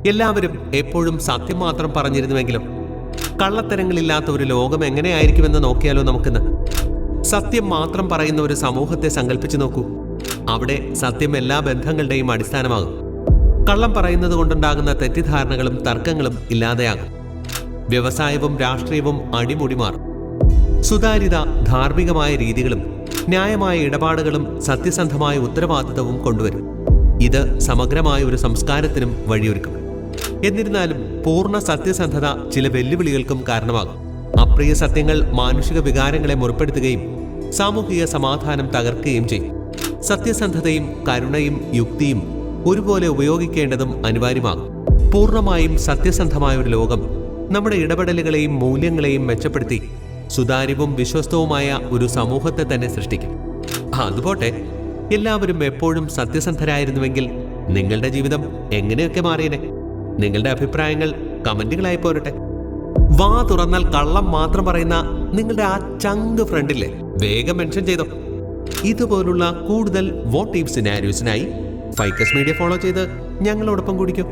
എല്ലാവരും എപ്പോഴും സത്യം മാത്രം പറഞ്ഞിരുന്നുവെങ്കിലും കള്ളത്തരങ്ങളില്ലാത്ത ഒരു ലോകം എങ്ങനെയായിരിക്കുമെന്ന് നോക്കിയാലോ നമുക്കിന്ന്. സത്യം മാത്രം പറയുന്ന ഒരു സമൂഹത്തെ സങ്കല്പിച്ചു നോക്കൂ. അവിടെ സത്യം എല്ലാ ബന്ധങ്ങളുടെയും അടിസ്ഥാനമാകും. കള്ളം പറയുന്നത് കൊണ്ടുണ്ടാകുന്ന തെറ്റിദ്ധാരണകളും തർക്കങ്ങളും ഇല്ലാതെയാകും. വ്യവസായവും രാഷ്ട്രീയവും അടിമുടി മാറും. സുതാര്യത, ധാർമ്മികമായ രീതികളും ന്യായമായ ഇടപാടുകളും സത്യസന്ധമായ ഉത്തരവാദിത്തവും കൊണ്ടുവരും. ഇത് സമഗ്രമായ ഒരു സംസ്കാരത്തിനും വഴിയൊരുക്കും. എന്നിരുന്നാലും പൂർണ്ണ സത്യസന്ധത ചില വെല്ലുവിളികൾക്കും കാരണമാകും. അപ്രിയ സത്യങ്ങൾ മാനുഷിക വികാരങ്ങളെ മുറിപ്പെടുത്തുകയും സാമൂഹിക സമാധാനം തകർക്കുകയും ചെയ്യും. സത്യസന്ധതയും കരുണയും യുക്തിയും ഒരുപോലെ ഉപയോഗിക്കേണ്ടതും അനിവാര്യമാകും. പൂർണ്ണമായും സത്യസന്ധമായ ഒരു ലോകം നമ്മുടെ ഇടപെടലുകളെയും മൂല്യങ്ങളെയും മെച്ചപ്പെടുത്തി സുതാര്യവും വിശ്വസ്തവുമായ ഒരു സമൂഹത്തെ തന്നെ സൃഷ്ടിക്കും. അതുപോട്ടെ, എല്ലാവരും എപ്പോഴും സത്യസന്ധരായിരുന്നുവെങ്കിൽ നിങ്ങളുടെ ജീവിതം എങ്ങനെയൊക്കെ മാറിയനെ? നിങ്ങളുടെ അഭിപ്രായങ്ങൾ കമന്റുകളായി പോരട്ടെ. വാ തുറന്നാൽ കള്ളം മാത്രം പറയുന്ന നിങ്ങളുടെ ആ ചങ്ക് ഫ്രണ്ടില്ലേ, വേഗം മെൻഷൻ ചെയ്തോ. ഇതുപോലുള്ള കൂടുതൽ വാട്ട് ഇഫ് സിനാരിയോസിനായി ഫൈക്കസ് മീഡിയ ഫോളോ ചെയ്ത് ഞങ്ങളോടൊപ്പം കൂടിക്കോ.